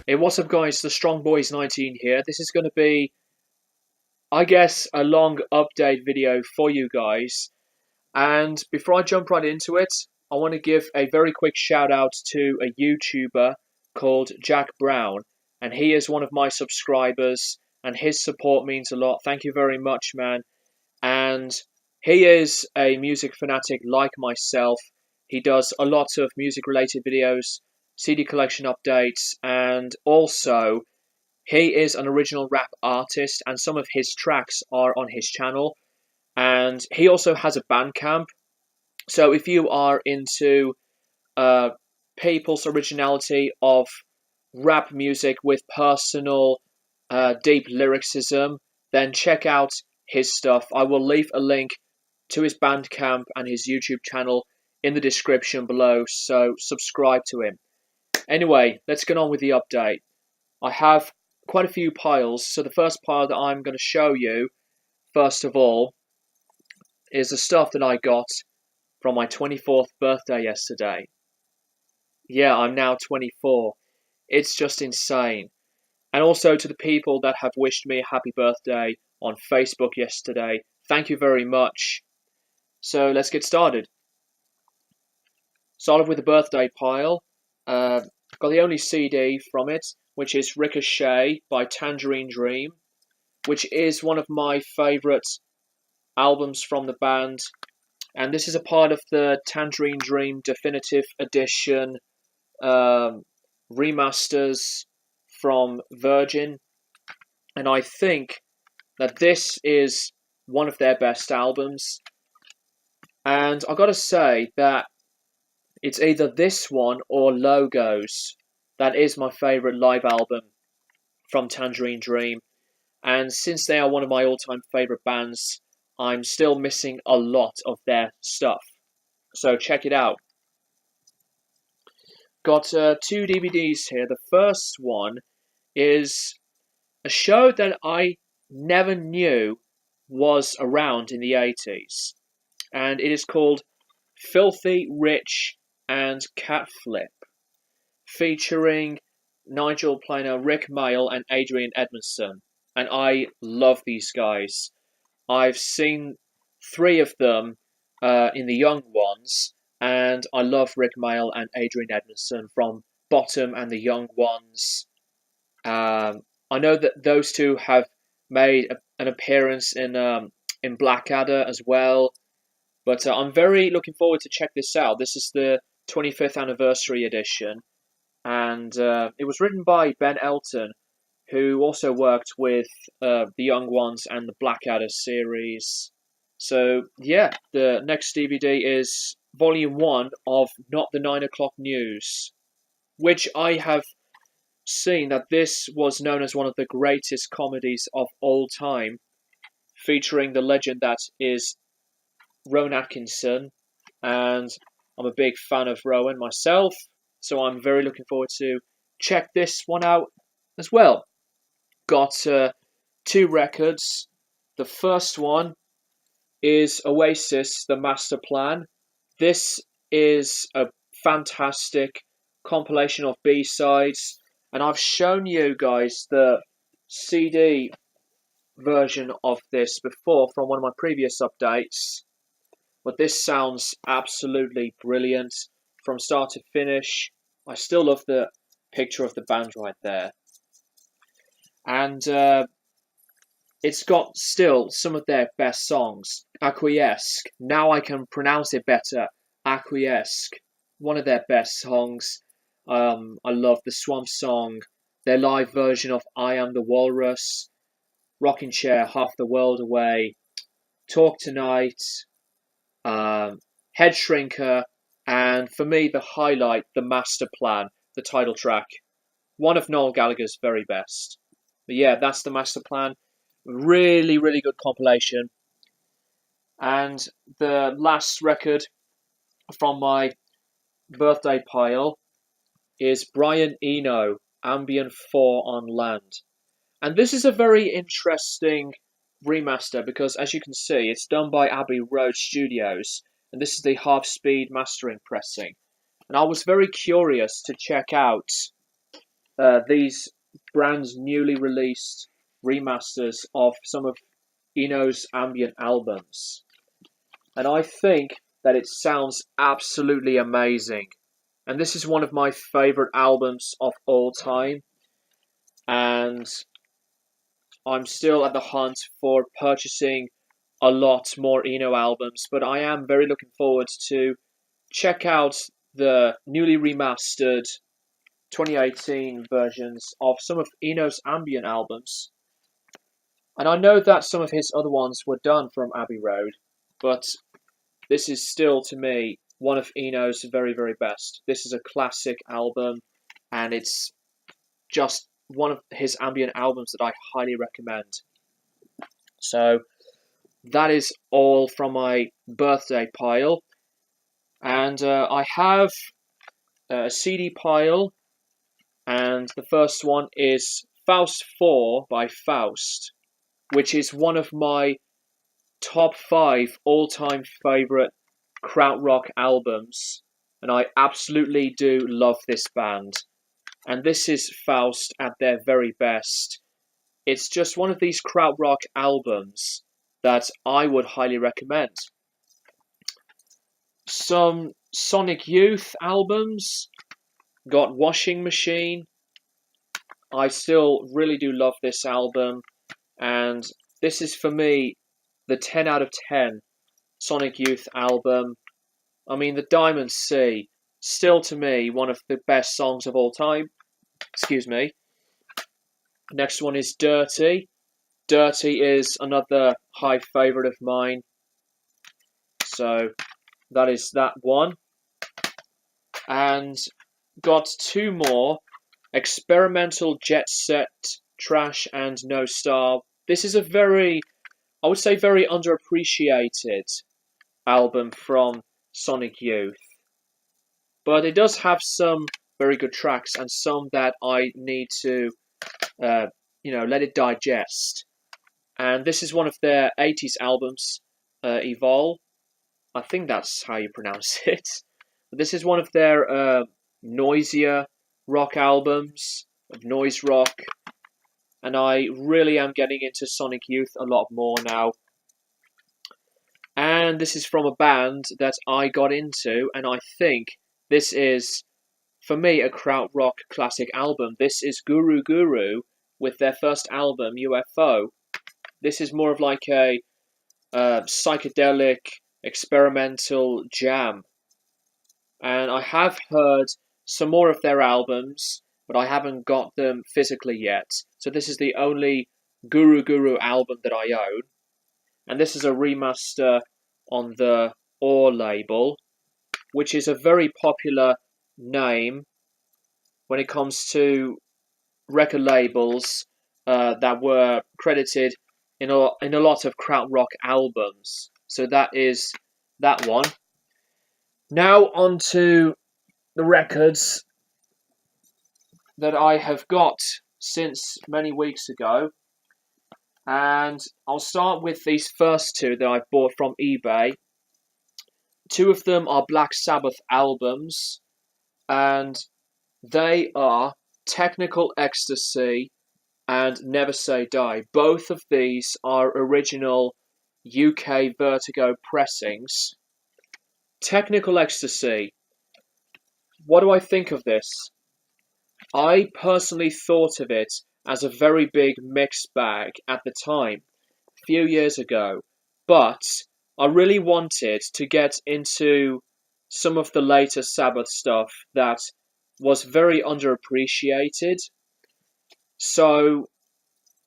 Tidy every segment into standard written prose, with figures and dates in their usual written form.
Hey, what's up, guys? The Strong Boys 19 here. This is going to be, I guess, a long update video for you guys. And before I jump right into it, I want to give a very quick shout out to a YouTuber called Jack Brown. And he is one of my subscribers, and his support means a lot. Thank you very much, man. And he is a music fanatic like myself. He does a lot of music related videos, CD collection updates, and also he is an original rap artist, and some of his tracks are on his channel. And he also has a Bandcamp. So if you are into uh, people's originality of rap music with personal, deep lyricism, then check out his stuff. I will leave a link to his Bandcamp and his YouTube channel in the description below, so subscribe to him. Anyway, let's get on with the update. I have quite a few piles, so the first pile that I'm going to show you, first of all, is the stuff that I got from my 24th birthday yesterday. Yeah, I'm now 24. It's just insane. And also to the people that have wished me a happy birthday on Facebook yesterday, thank you very much. So let's get started. Started with the birthday pile. Got the only CD from it, which is Ricochet by Tangerine Dream, which is one of my favourite albums from the band. And this is a part of the Tangerine Dream Definitive Edition remasters from Virgin. And I think that this is one of their best albums. And I gotta say that it's either this one or Logos that is my favourite live album from Tangerine Dream. And since they are one of my all-time favourite bands, I'm still missing a lot of their stuff. So check it out. Got two DVDs here. The first one is a show that I never knew was around in the 80s. And it is called Filthy Rich and Cat Flip, featuring Nigel Planer, Rick Mayall, and Adrian Edmondson. And I love these guys. I've seen three of them in the Young Ones, and I love Rick Mayall and Adrian Edmondson from Bottom and the Young Ones. I know that those two have made an appearance in Blackadder as well, but I'm very looking forward to check this out. This is the 25th anniversary edition, and it was written by Ben Elton, who also worked with the Young Ones and the Blackadder series. So yeah, the next DVD is Volume 1 of Not the 9 O'Clock News, which I have seen that this was known as one of the greatest comedies of all time, featuring the legend that is Rowan Atkinson, and I'm a big fan of Rowan myself, so I'm very looking forward to check this one out as well. Got two records. The first one is Oasis, The Master Plan. This is a fantastic compilation of B-sides, and I've shown you guys the CD version of this before from one of my previous updates, but this sounds absolutely brilliant from start to finish. I still love the picture of the band right there. And it's got still some of their best songs. Acquiesce. Now I can pronounce it better. Acquiesce. One of their best songs. I love the Swamp Song. Their live version of I Am the Walrus. Rocking Chair, Half the World Away. Talk Tonight. Head Shrinker. And for me, the highlight, The Master Plan, the title track. One of Noel Gallagher's very best. But yeah, that's The Master Plan. Really, really good compilation. And the last record from my birthday pile is Brian Eno, Ambient 4 on Land. And this is a very interesting remaster because, as you can see, it's done by Abbey Road Studios, and this is the half-speed mastering pressing. And I was very curious to check out these brand newly released remasters of some of Eno's ambient albums. And I think that it sounds absolutely amazing. And this is one of my favorite albums of all time. And I'm still at the hunt for purchasing a lot more Eno albums, but I am very looking forward to check out the newly remastered 2018 versions of some of Eno's ambient albums. And I know that some of his other ones were done from Abbey Road, but this is still, to me, one of Eno's very, very best. This is a classic album, and it's just one of his ambient albums that I highly recommend. So, that is all from my birthday pile. And I have a CD pile, and the first one is Faust 4 by Faust, which is one of my top 5 all-time favourite krautrock albums, and I absolutely do love this band. And this is Faust at their very best. It's just one of these krautrock albums that I would highly recommend. Some Sonic Youth albums, got Washing Machine. I still really do love this album, and this is for me the 10 out of 10 Sonic Youth album. I mean, the Diamond Sea, still to me one of the best songs of all time. Excuse me. Next one is Dirty. Dirty is another high favourite of mine. So that is that one. And got two more. Experimental Jet Set, Trash and No Star. This is a very, I would say, very underappreciated album from Sonic Youth. But it does have some very good tracks and some that I need to, let it digest. And this is one of their 80s albums, Evolve. I think that's how you pronounce it. But this is one of their noisier rock albums, of noise rock. And I really am getting into Sonic Youth a lot more now. And this is from a band that I got into, and I think this is, for me, a krautrock classic album. This is Guru Guru with their first album, UFO. This is more of like a psychedelic, experimental jam. And I have heard some more of their albums, but I haven't got them physically yet. So this is the only Guru Guru album that I own. And this is a remaster on the Ore label, which is a very popular name when it comes to record labels that were credited in a lot of krautrock albums. So that is that one. Now on to the records that I have got since many weeks ago. And I'll start with these first two that I've bought from eBay. Two of them are Black Sabbath albums, and they are Technical Ecstasy and Never Say Die. Both of these are original UK Vertigo pressings. Technical Ecstasy. What do I think of this? I personally thought of it as a very big mixed bag at the time, a few years ago, but I really wanted to get into some of the later Sabbath stuff that was very underappreciated. So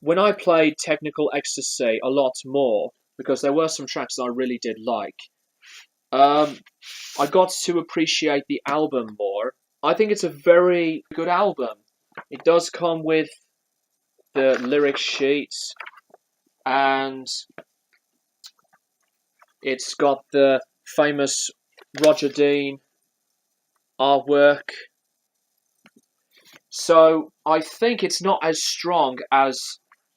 when I played Technical Ecstasy a lot more, because there were some tracks that I really did like, I got to appreciate the album more. I think it's a very good album. It does come with the lyric sheets, and it's got the famous Roger Dean artwork. So I think it's not as strong as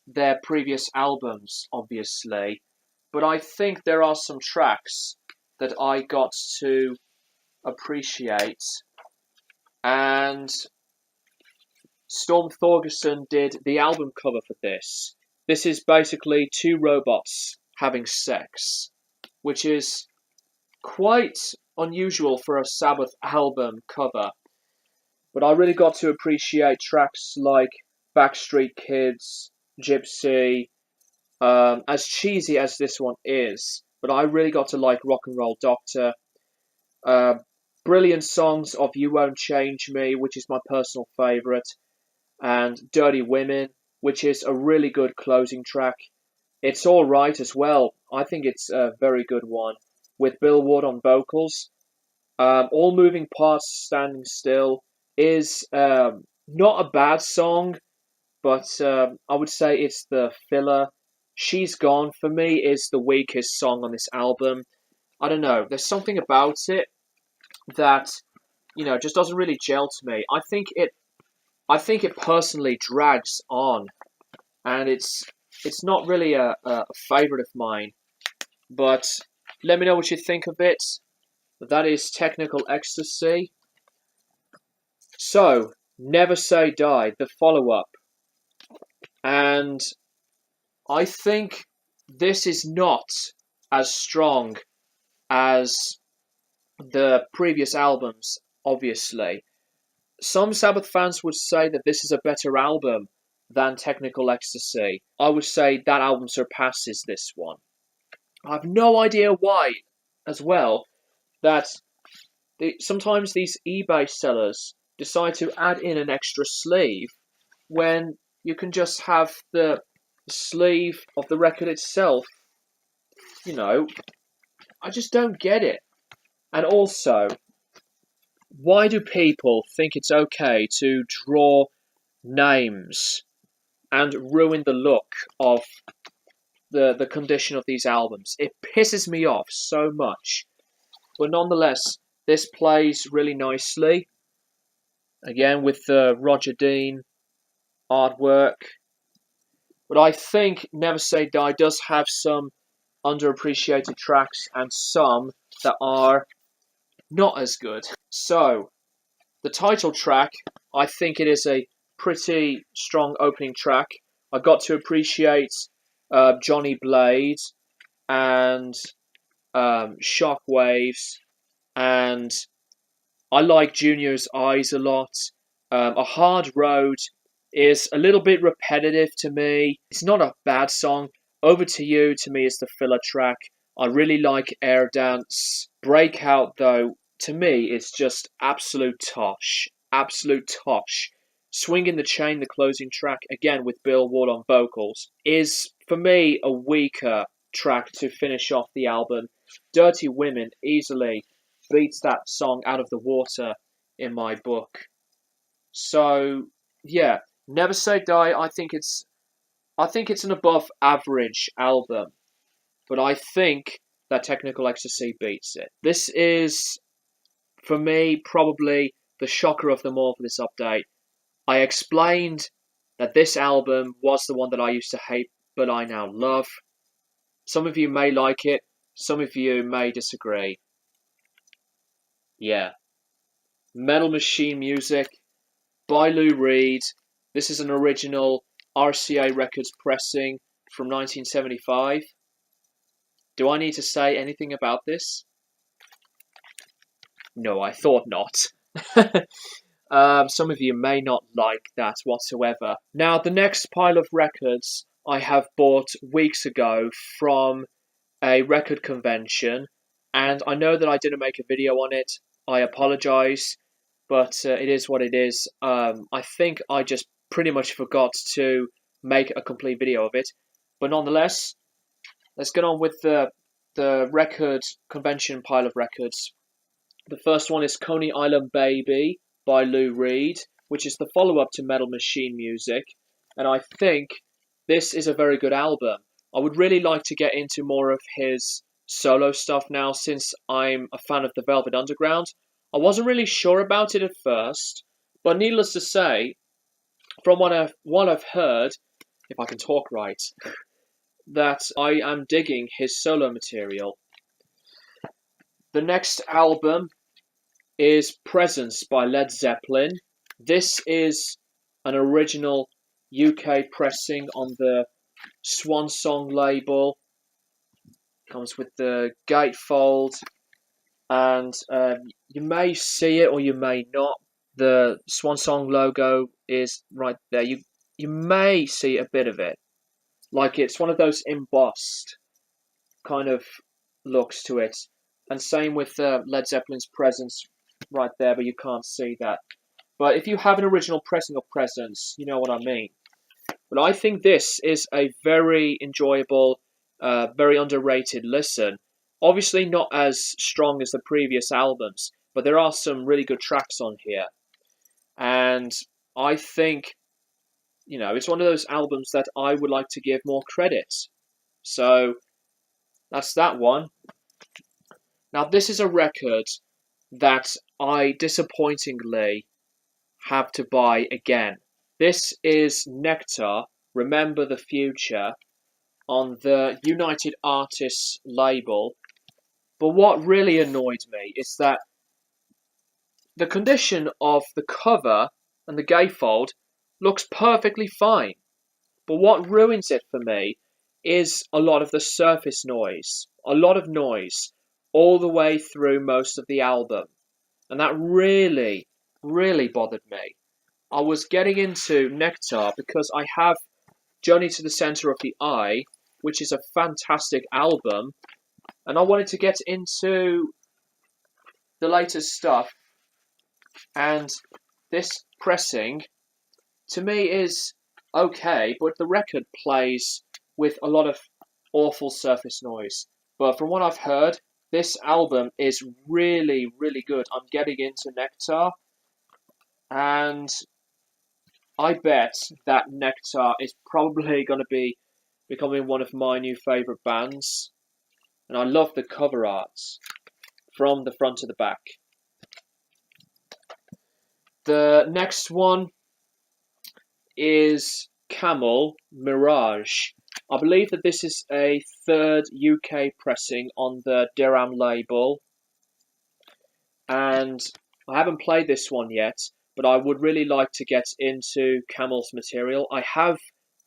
their previous albums, obviously, but I think there are some tracks that I got to appreciate. And Storm Thorgerson did the album cover for this. This is basically two robots having sex, which is quite unusual for a Sabbath album cover. But I really got to appreciate tracks like Backstreet Kids, Gypsy, as cheesy as this one is. But I really got to like Rock and Roll Doctor. Brilliant songs of You Won't Change Me, which is my personal favourite, and Dirty Women, which is a really good closing track. It's alright as well. I think it's a very good one, with Bill Ward on vocals. All Moving Parts Standing Still is not a bad song, but I would say it's the filler. She's Gone, for me, is the weakest song on this album. I don't know, there's something about it that, just doesn't really gel to me. I think it personally drags on, and it's not really a favourite of mine. But let me know what you think of it. That is Technical Ecstasy. So, Never Say Die, the follow-up. And I think this is not as strong as the previous albums, obviously. Some Sabbath fans would say that this is a better album than Technical Ecstasy. I would say that album surpasses this one. I have no idea why, as well, that sometimes these eBay sellers decide to add in an extra sleeve when you can just have the sleeve of the record itself. I just don't get it. And also, why do people think it's okay to draw names and ruin the look of the condition of these albums? It pisses me off so much. But nonetheless, this plays really nicely. Again, with the Roger Dean artwork. But I think Never Say Die does have some underappreciated tracks and some that are not as good. So, the title track, I think it is a pretty strong opening track. I got to appreciate Johnny Blade and Shockwaves, and I like Junior's Eyes a lot. A Hard Road is a little bit repetitive to me. It's not a bad song. Over to You, to me, is the filler track. I really like Air Dance. Breakout, though, to me, is just absolute tosh. Absolute tosh. Swinging the Chain, the closing track, again with Bill Ward on vocals, is, for me, a weaker track to finish off the album. Dirty Women easily beats that song out of the water in my book. So, yeah, Never Say Die, I think it's an above average album, but I think that Technical Ecstasy beats it. This is, for me, probably the shocker of them all for this update. I explained that this album was the one that I used to hate, but I now love. Some of you may like it, some of you may disagree. Yeah. Metal Machine Music by Lou Reed. This is an original RCA Records pressing from 1975. Do I need to say anything about this? No, I thought not. Some of you may not like that whatsoever. Now, the next pile of records I have bought weeks ago from a record convention, and I know that I didn't make a video on it. I apologise, but it is what it is. I think I just pretty much forgot to make a complete video of it. But nonetheless, let's get on with the record convention pile of records. The first one is Coney Island Baby by Lou Reed, which is the follow-up to Metal Machine Music, and I think this is a very good album. I would really like to get into more of his solo stuff now, since I'm a fan of the Velvet Underground. I wasn't really sure about it at first, but needless to say, from what I've heard, if I can talk right, that I am digging his solo material. The next album is Presence by Led Zeppelin. This is an original UK pressing on the Swan Song label. Comes with the gatefold, and you may see it or you may not. The Swan Song logo is right there. You may see a bit of it, like it's one of those embossed kind of looks to it. And same with Led Zeppelin's presence right there, but you can't see that. But if you have an original pressing or presence, you know what I mean. But I think this is a very enjoyable, very underrated listen. Obviously not as strong as the previous albums, but there are some really good tracks on here. And I think, it's one of those albums that I would like to give more credit. So that's that one. Now, this is a record that I disappointingly have to buy again. This is Nectar, Remember the Future, on the United Artists label. But what really annoyed me is that the condition of the cover and the gatefold looks perfectly fine. But what ruins it for me is a lot of the surface noise. A lot of noise all the way through most of the album. And that really, really bothered me. I was getting into Nectar because I have Journey to the Center of the Eye, which is a fantastic album, and I wanted to get into the latest stuff, and this pressing, to me, is okay, but the record plays with a lot of awful surface noise. But from what I've heard, this album is really, really good. I'm getting into Nectar, and I bet that Nectar is probably going to be becoming one of my new favourite bands. And I love the cover arts from the front to the back. The next one is Camel Mirage. I believe that this is a third UK pressing on the Deram label. And I haven't played this one yet, but I would really like to get into Camel's material. I have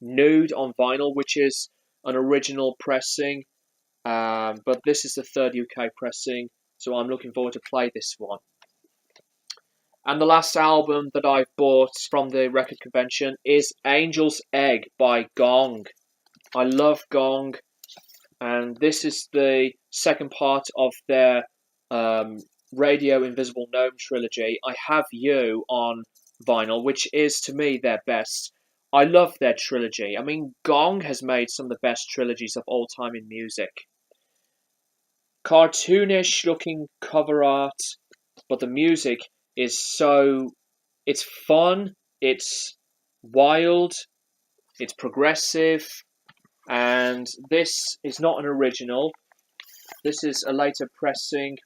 Nude on vinyl, which is an original pressing, but this is the third UK pressing, so I'm looking forward to play this one. And the last album that I've bought from the record convention is Angel's Egg by Gong. I love Gong, and this is the second part of their Radio Invisible Gnome trilogy. I have You on vinyl, which is to me their best. I love their trilogy. I mean, Gong has made some of the best trilogies of all time in music. Cartoonish looking cover art, but the music is it's fun, it's wild, it's progressive, and this is not an original. This is a later pressing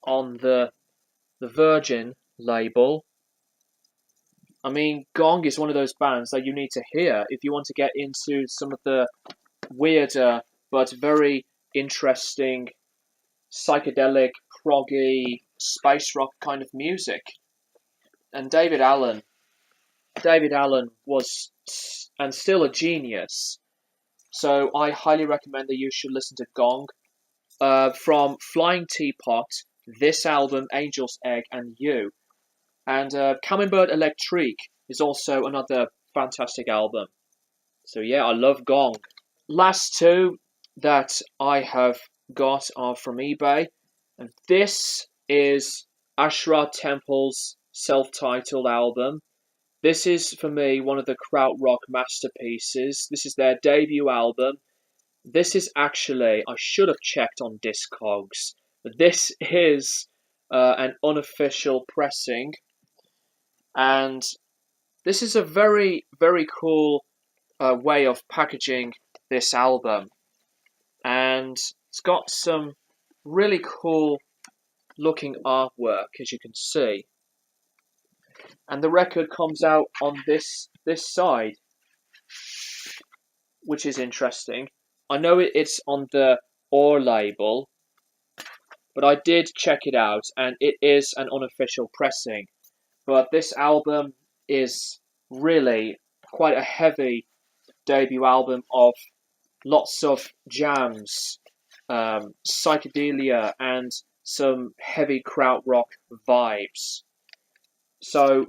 on the Virgin label. I mean, Gong is one of those bands that you need to hear if you want to get into some of the weirder but very interesting psychedelic, proggy, space rock kind of music. And David Allen was and still a genius. So I highly recommend that you should listen to Gong. From Flying Teapot, this album, Angel's Egg, and You. And Camembert Electrique is also another fantastic album. So yeah, I love Gong. Last two that I have got are from eBay. And this is Ashra Temple's self-titled album. This is, for me, one of the krautrock masterpieces. This is their debut album. This is actually, I should have checked on Discogs, but this is an unofficial pressing. And this is a very, very cool way of packaging this album. And it's got some really cool looking artwork, as you can see. And the record comes out on this side, which is interesting. I know it's on the Or label, but I did check it out, and it is an unofficial pressing. But this album is really quite a heavy debut album of lots of jams, psychedelia, and some heavy krautrock vibes. So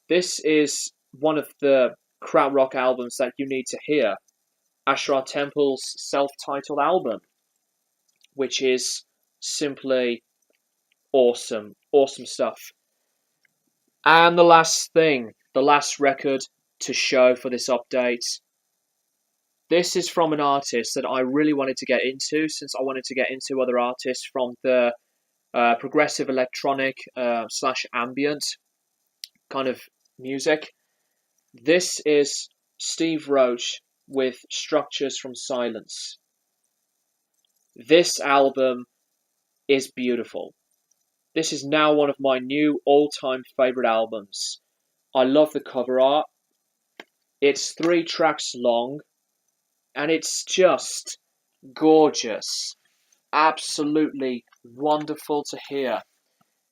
this is one of the krautrock albums that you need to hear. Ashra Temple's self-titled album, which is simply awesome, awesome stuff. And the last thing, the last record to show for this update. This is from an artist that I really wanted to get into, since I wanted to get into other artists from the progressive electronic slash ambient kind of music. This is Steve Roach with Structures from Silence. This album is beautiful. This is now one of my new all-time favourite albums. I love the cover art. It's 3 tracks long, and it's just gorgeous. Absolutely wonderful to hear.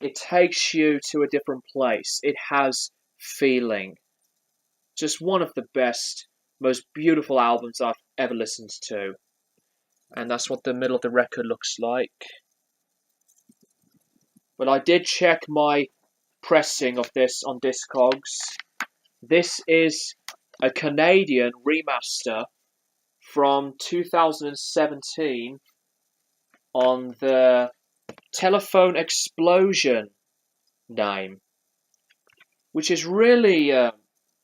It takes you to a different place. It has feeling. Just one of the best, most beautiful albums I've ever listened to. And that's what the middle of the record looks like. But I did check my pressing of this on Discogs. This is a Canadian remaster from 2017 on the Telephone Explosion name, which is really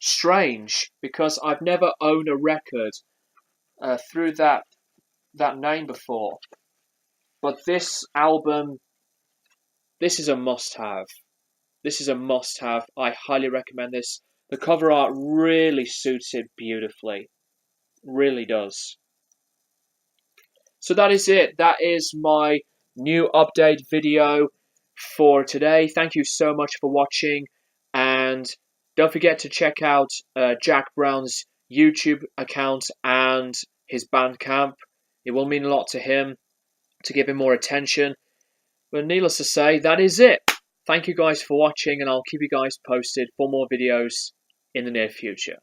strange because I've never owned a record through that name before. But this album, this is a must-have. This is a must-have. I highly recommend this. The cover art really suits it beautifully. Really does. So that is it. That is my new update video for today. Thank you so much for watching. And don't forget to check out Jack Brown's YouTube account and his Bandcamp. It will mean a lot to him to give him more attention. But needless to say, that is it. Thank you guys for watching, and I'll keep you guys posted for more videos in the near future.